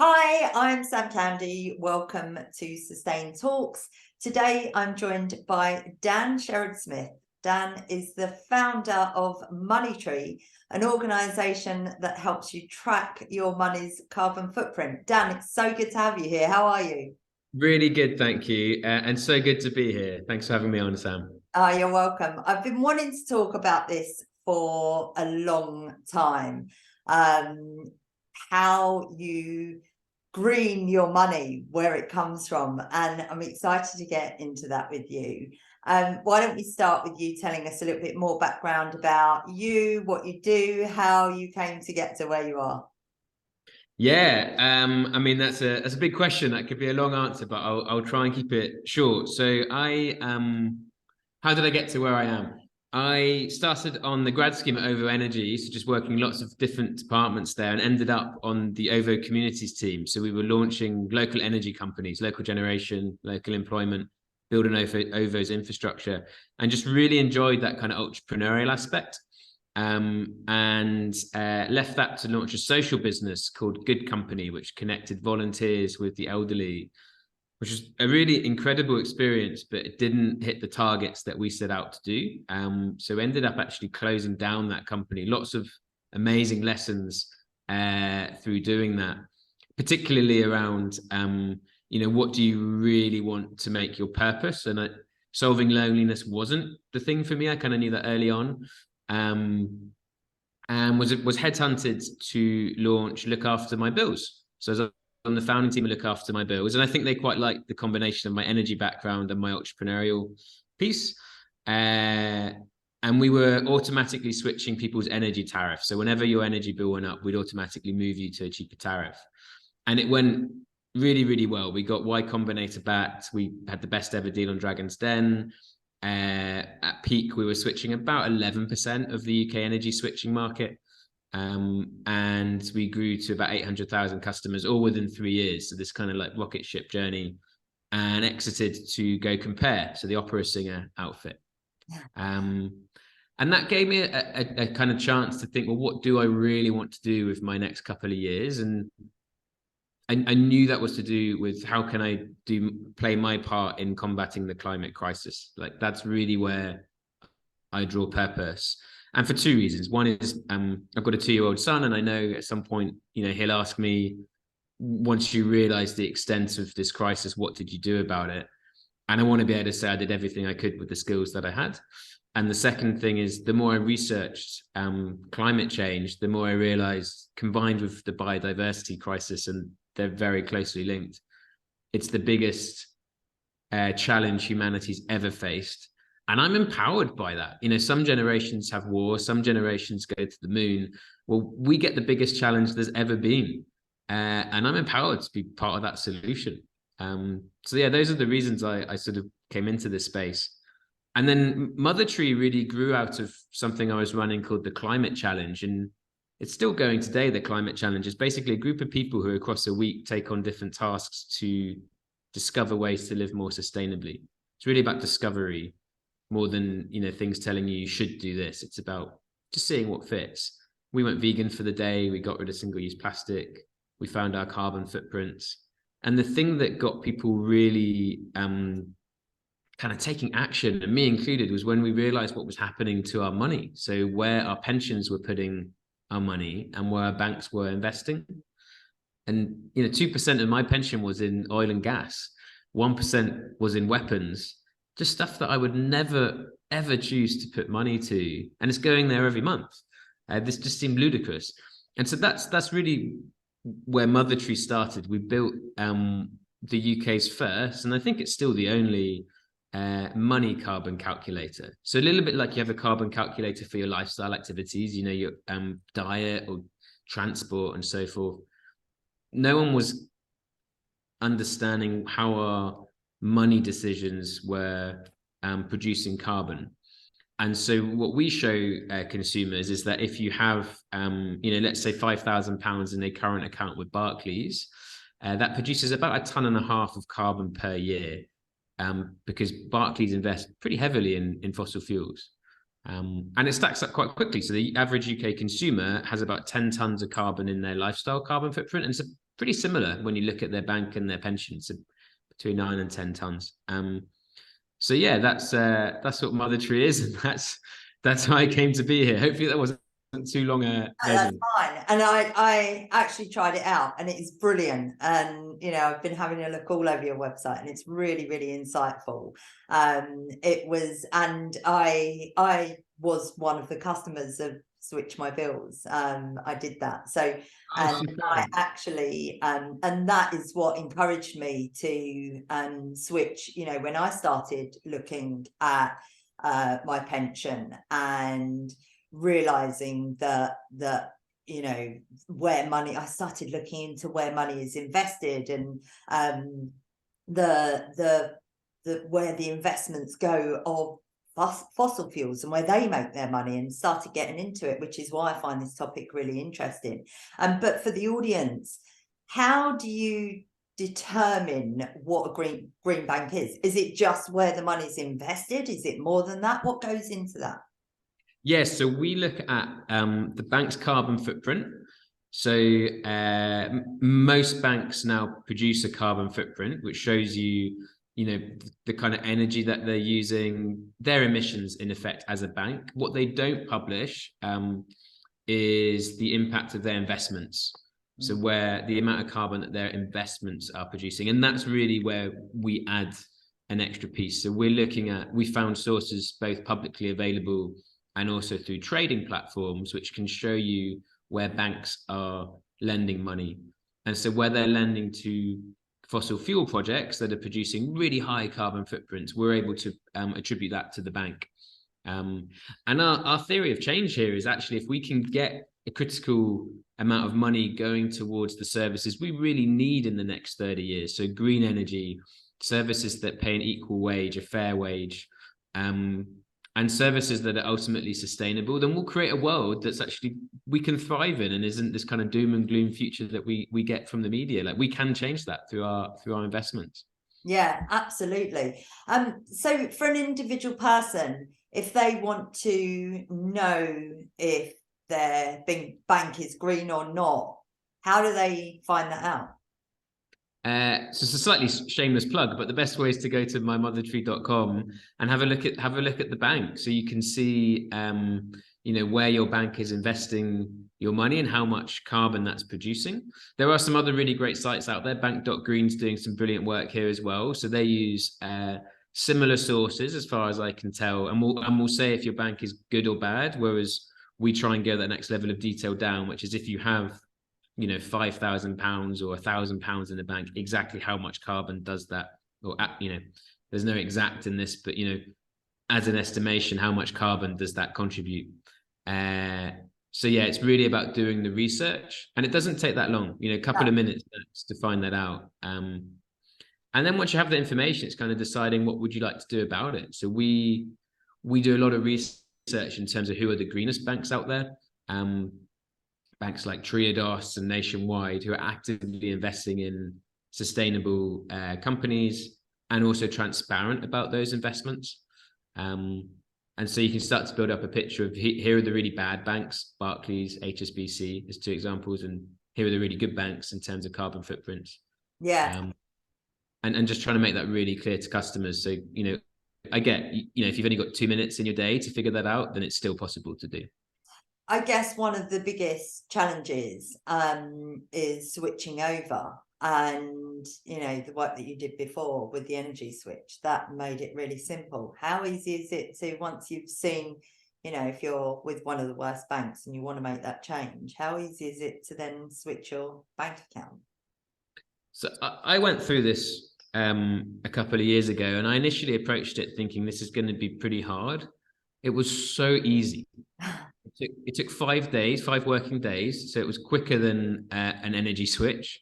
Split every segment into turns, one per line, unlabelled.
Hi, I'm Sam Candy. Welcome to Sustain Talks. Today I'm joined by Dan Sherrard-Smith. Dan is the founder of MoneyTree, an organisation that helps you track your money's carbon footprint. Dan, it's so good to have you here. How are you?
Really good, thank you. And so good to be here. Thanks for having me on, Sam.
Oh, you're welcome. I've been wanting to talk about this for a long time. How you green your money, where it comes from, and I'm excited to get into that with you. Why don't we start with you telling us a little bit more background about you, what you do, how you came to get to where you are?
Yeah, I mean that's a big question. That could be a long answer, but I'll try and keep it short. So how did I get to where I am? I started on the grad scheme at OVO Energy, so just working lots of different departments there, and ended up on the OVO Communities team. So we were launching local energy companies, local generation, local employment, building OVO's infrastructure, and just really enjoyed that kind of entrepreneurial aspect. And left that to launch a social business called Good Company, which connected volunteers with the elderly, which was a really incredible experience, but it didn't hit the targets that we set out to do. So ended up actually closing down that company. Lots of amazing lessons through doing that, particularly around, what do you really want to make your purpose? And solving loneliness wasn't the thing for me. I kind of knew that early on. And was headhunted to launch Look After My Bills. So I was on the founding team of Look After My Bills, and I think they quite liked the combination of my energy background and my entrepreneurial piece. And we were automatically switching people's energy tariffs. So whenever your energy bill went up, we'd automatically move you to a cheaper tariff. And it went really, really well. We got Y Combinator backed. We had the best ever deal on Dragon's Den. At peak, we were switching about 11% of the UK energy switching market. And we grew to about 800,000 customers all within 3 years. So this kind of like rocket ship journey, and exited to go Compare. So the opera singer outfit. And that gave me a kind of chance to think, well, what do I really want to do with my next couple of years? And I knew that was to do with how can I play my part in combating the climate crisis. Like that's really where I draw purpose. And for two reasons. One is I've got a 2-year-old son, and I know at some point, he'll ask me, once you realize the extent of this crisis, what did you do about it? And I want to be able to say I did everything I could with the skills that I had. And the second thing is, the more I researched climate change, the more I realized, combined with the biodiversity crisis, and they're very closely linked, it's the biggest challenge humanity's ever faced. And I'm empowered by that. Some generations have war, some generations go to the moon. Well, we get the biggest challenge there's ever been. And I'm empowered to be part of that solution. So yeah, those are the reasons I sort of came into this space. And then MotherTree really grew out of something I was running called the Climate Challenge. And it's still going today. The Climate Challenge is basically a group of people who across a week take on different tasks to discover ways to live more sustainably. It's really about discovery more than, things telling you should do this. It's about just seeing what fits. We went vegan for the day. We got rid of single-use plastic. We found our carbon footprints. And the thing that got people really kind of taking action, and me included, was when we realized what was happening to our money. So where our pensions were putting our money and where our banks were investing. And 2% of my pension was in oil and gas, 1% was in weapons, just stuff that I would never ever choose to put money to, and it's going there every month. This just seemed ludicrous. And so that's really where MotherTree started. We built the UK's first, and I think it's still the only money carbon calculator. So a little bit like you have a carbon calculator for your lifestyle activities, your diet or transport and so forth. No one was understanding how our money decisions were producing carbon. And so what we show consumers is that if you have, let's say £5,000 in a current account with Barclays, that produces about 1.5 tons of carbon per year, because Barclays invest pretty heavily in fossil fuels. And it stacks up quite quickly. So the average UK consumer has about 10 tons of carbon in their lifestyle carbon footprint. And it's pretty similar when you look at their bank and their pensions, between 9 and 10 tons. So yeah, that's what MotherTree is, and that's how I came to be here. Hopefully that wasn't too long a
That's
lesson.
fine. And I actually tried it out, and it is brilliant. And I've been having a look all over your website, and it's really, really insightful. It was, and I was one of the customers of Switch My Bills. I did that. So, and I actually, and that is what encouraged me to switch, when I started looking at my pension and realizing that where money, I started looking into where money is invested, and the where the investments go of fossil fuels and where they make their money, and started getting into it, which is why I find this topic really interesting. But for the audience, how do you determine what a green bank is? Is it just where the money's invested? Is it more than that? What goes into that?
Yes, so we look at the bank's carbon footprint. So most banks now produce a carbon footprint, which shows you, the kind of energy that they're using, their emissions in effect as a bank. What they don't publish is the impact of their investments. So where the amount of carbon that their investments are producing, and that's really where we add an extra piece. So we found sources both publicly available and also through trading platforms, which can show you where banks are lending money. And so where they're lending to fossil fuel projects that are producing really high carbon footprints, we're able to attribute that to the bank. And our theory of change here is actually, if we can get a critical amount of money going towards the services we really need in the next 30 years, so green energy, services that pay an equal wage, a fair wage, and services that are ultimately sustainable, then we'll create a world that's actually we can thrive in, and isn't this kind of doom and gloom future that we get from the media. Like, we can change that through our investments.
Yeah, absolutely. So for an individual person, if they want to know if their bank is green or not, how do they find that out?
So it's a slightly shameless plug, but the best way is to go to mymothertree.com and have a look at the bank, so you can see where your bank is investing your money and how much carbon that's producing. There are some other really great sites out there. Bank.green's doing some brilliant work here as well. So they use similar sources as far as I can tell, and we'll say if your bank is good or bad, whereas we try and go that next level of detail down, which is if you have £5,000 or £1,000 in the bank, exactly how much carbon does that, or there's no exact in this, but as an estimation, how much carbon does that contribute? So yeah, it's really about doing the research, and it doesn't take that long, a couple of minutes to find that out. And then once you have the information, it's kind of deciding what would you like to do about it. So we do a lot of research in terms of who are the greenest banks out there. Banks like Triodos and Nationwide, who are actively investing in sustainable companies and also transparent about those investments. And so you can start to build up a picture of, here are the really bad banks, Barclays, HSBC, as two examples, and here are the really good banks in terms of carbon footprints.
Yeah.
And just trying to make that really clear to customers. So, I get, if you've only got 2 minutes in your day to figure that out, then it's still possible to do.
I guess one of the biggest challenges is switching over, and the work that you did before with the energy switch, that made it really simple. How easy is it to, once you've seen, if you're with one of the worst banks and you want to make that change, how easy is it to then switch your bank account?
So I went through this a couple of years ago, and I initially approached it thinking this is going to be pretty hard. It was so easy. It took 5 days, 5 working days. So it was quicker than an energy switch.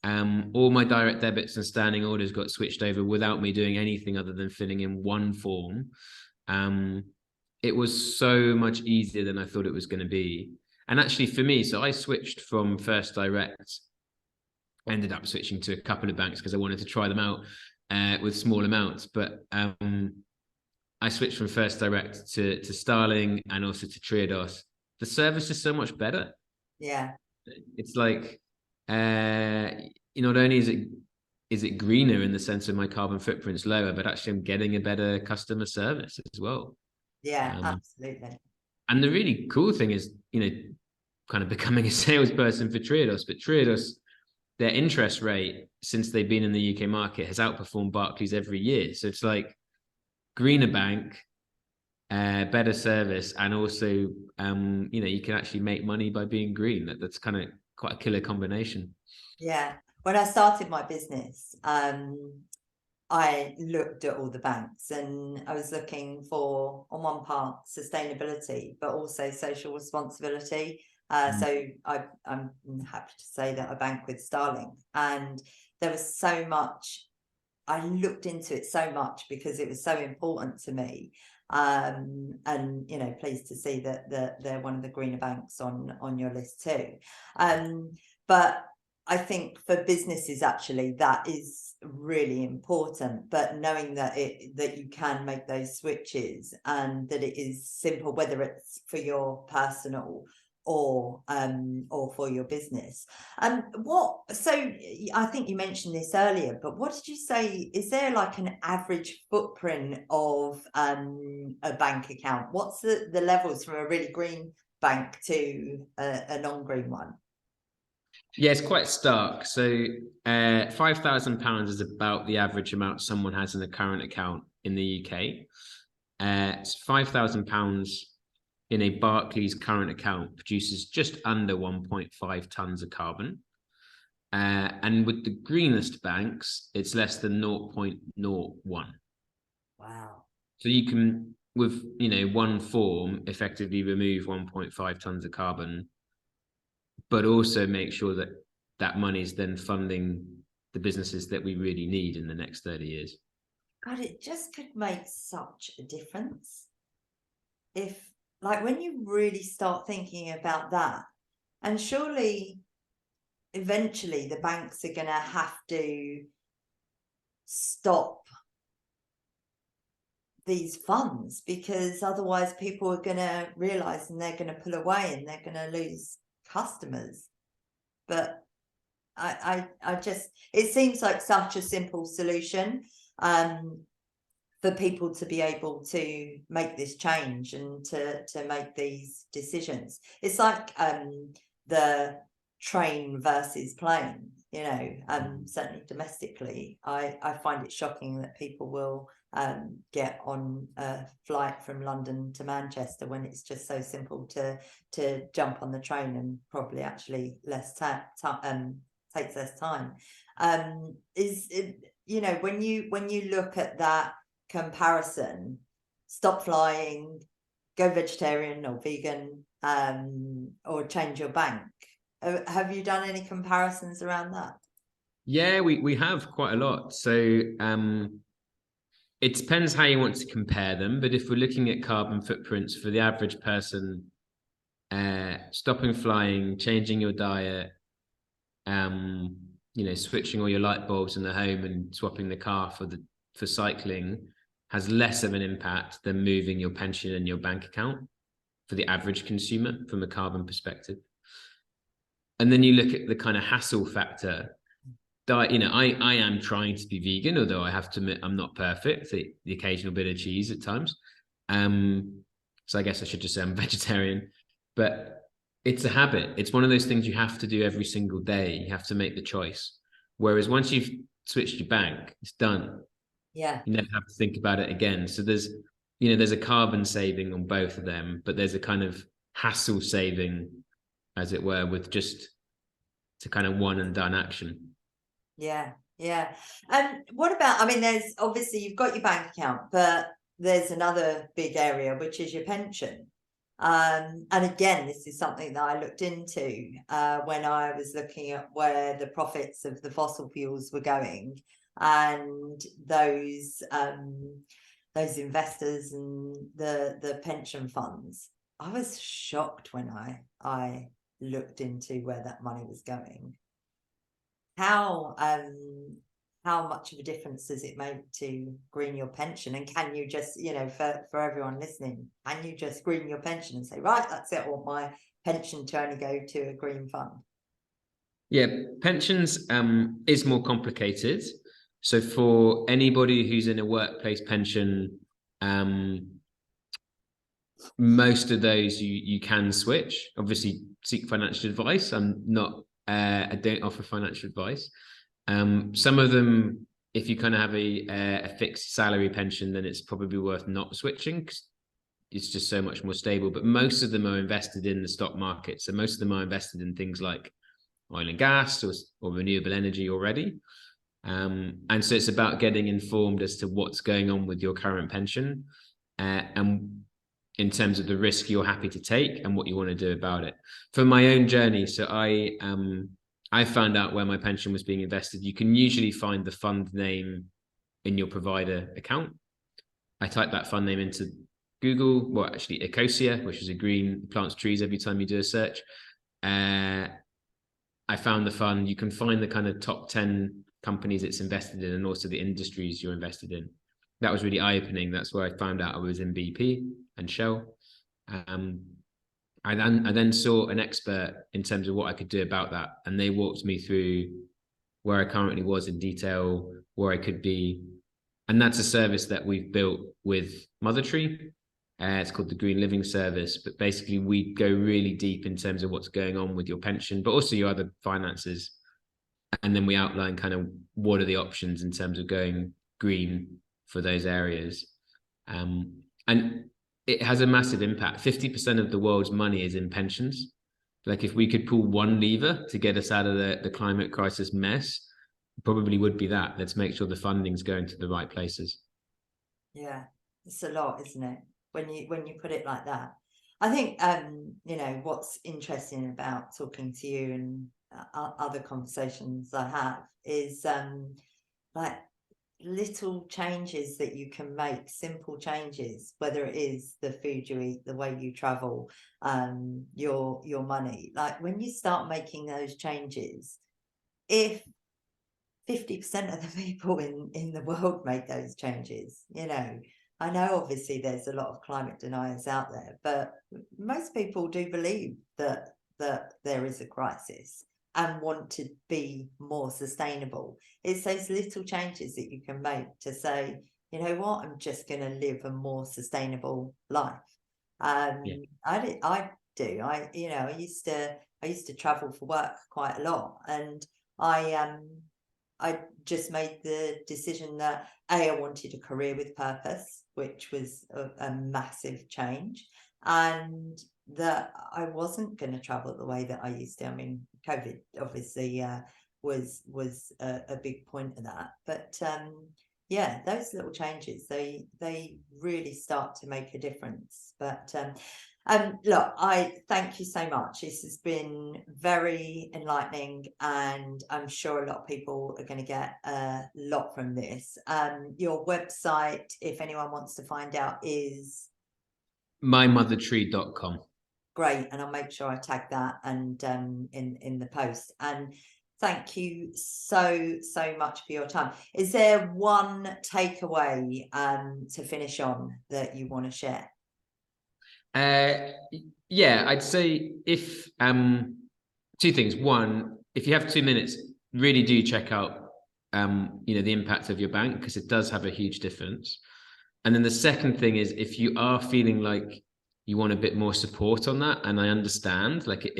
All my direct debits and standing orders got switched over without me doing anything other than filling in one form. It was so much easier than I thought it was going to be. And actually for me, so I switched from First Direct, ended up switching to a couple of banks because I wanted to try them out with small amounts. But I switched from First Direct to Starling and also to Triodos. The service is so much better.
Yeah.
It's like not only is it greener in the sense of my carbon footprint's lower, but actually I'm getting a better customer service as well.
Yeah, absolutely.
And the really cool thing is, kind of becoming a salesperson for Triodos, but Triodos, their interest rate since they've been in the UK market has outperformed Barclays every year. So it's like greener bank, better service, and also you can actually make money by being green. That's kind of quite a killer combination.
Yeah. When I started my business, I looked at all the banks, and I was looking for, on one part, sustainability, but also social responsibility. So I'm happy to say that I bank with Starling, and there was so much. I looked into it so much because it was so important to me. And pleased to see that they're one of the greener banks on your list too. But I think for businesses, actually, that is really important. But knowing that you can make those switches, and that it is simple, whether it's for your personal or for your business. So I think you mentioned this earlier, but what did you say? Is there like an average footprint of a bank account? What's the levels from a really green bank to a non-green one?
Yeah, it's quite stark. So £5,000 is about the average amount someone has in a current account in the UK. It's £5,000 in a Barclays current account produces just under 1.5 tons of carbon. And with the greenest banks, it's less than 0.01.
Wow.
So you can, with one form, effectively remove 1.5 tons of carbon, but also make sure that that money is then funding the businesses that we really need in the next 30 years.
God, it just could make such a difference if, like, when you really start thinking about that. And surely eventually the banks are going to have to stop these funds, because otherwise people are going to realize, and they're going to pull away, and they're going to lose customers. But I just, it seems like such a simple solution for people to be able to make this change and to make these decisions. It's like the train versus plane, certainly domestically. I find it shocking that people will get on a flight from London to Manchester when it's just so simple to jump on the train, and probably actually takes less time. Is it, when you look at that comparison, stop flying, go vegetarian or vegan, or change your bank, have you done any comparisons around that?
Yeah, we have quite a lot. So it depends how you want to compare them, but if we're looking at carbon footprints for the average person, stopping flying, changing your diet, switching all your light bulbs in the home and swapping the car for cycling has less of an impact than moving your pension and your bank account for the average consumer from a carbon perspective. And then you look at the kind of hassle factor. I am trying to be vegan, although I have to admit I'm not perfect. The occasional bit of cheese at times. So I guess I should just say I'm vegetarian. But it's a habit. It's one of those things you have to do every single day. You have to make the choice. Whereas once you've switched your bank, it's done.
Yeah.
You never have to think about it again. So there's a carbon saving on both of them, but there's a kind of hassle saving, as it were, with just to kind of one and done action.
Yeah. Yeah. And what about, there's obviously, you've got your bank account, but there's another big area, which is your pension. And again, this is something that I looked into when I was looking at where the profits of the fossil fuels were going, and those investors and the pension funds. I was shocked when I looked into where that money was going. How much of a difference does it make to green your pension? And can you just, for everyone listening, can you just green your pension and say, right, that's it, I want my pension to only go to a green fund?
Yeah, pensions is more complicated. So for anybody who's in a workplace pension, most of those you can switch. Obviously, seek financial advice. I don't offer financial advice. Some of them, if you kind of have a fixed salary pension, then it's probably worth not switching because it's just so much more stable. But most of them are invested in the stock market. So most of them are invested in things like oil and gas or renewable energy already. And so it's about getting informed as to what's going on with your current pension and in terms of the risk you're happy to take and what you want to do about it. For my own journey, so I found out where my pension was being invested. You can usually find the fund name in your provider account. I typed that fund name into Google, well, actually Ecosia, which is a green plants trees every time you do a search. I found the fund. You can find the kind of top 10 companies it's invested in and also the industries you're invested in. That was really eye-opening. That's where I found out I was in BP and Shell. I then saw an expert in terms of what I could do about that, and they walked me through where I currently was in detail, where I could be, and that's a service that we've built with MotherTree. It's called the Green Living Service, but basically we go really deep in terms of what's going on with your pension, but also your other finances, and then we outline kind of what are the options in terms of going green for those areas. And it has a massive impact. 50% of the world's money is in pensions. Like if we could pull one lever to get us out of the climate crisis mess, probably would be that. Let's make sure the funding's going to the right places.
Yeah, it's a lot, isn't it? When you put it like that. I think you know, what's interesting about talking to you and other conversations I have is like little changes that you can make, simple changes, whether it is the food you eat, the way you travel, your money. Like when you start making those changes, if 50% of the people in the world make those changes, you know, I know obviously there's a lot of climate deniers out there, but most people do believe that there is a crisis and want to be more sustainable. It's those little changes that you can make to say, you know what, I'm just going to live a more sustainable life.
Yeah.
I do. I used to travel for work quite a lot, and I just made the decision that I wanted a career with purpose, which was a massive change, and that I wasn't going to travel the way that I used to. I mean, COVID obviously was a big point of that, but yeah, those little changes, they really start to make a difference. But look, I thank you so much. This has been very enlightening, and I'm sure a lot of people are going to get a lot from this. Your website, if anyone wants to find out, is
mymothertree.com.
great, and I'll make sure I tag that and in the post. And thank you so much for your time. Is there one takeaway to finish on that you want to share?
Yeah, I'd say if two things. One, if you have 2 minutes, really do check out the impact of your bank, because it does have a huge difference. And then the second thing is, if you are feeling like you want a bit more support on that, and I understand like it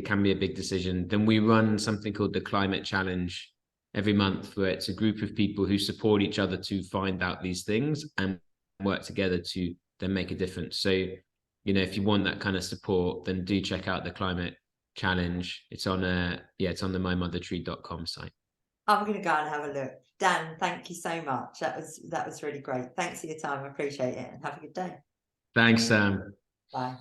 can be a big decision, then we run something called the Climate Challenge every month, where it's a group of people who support each other to find out these things and work together to then make a difference. So, if you want that kind of support, then do check out the Climate Challenge. It's on the mymothertree.com site.
I'm going to go and have a look. Dan, thank you so much. That was really great. Thanks for your time. I appreciate it, and have a good day.
Thanks, Sam.
Bye.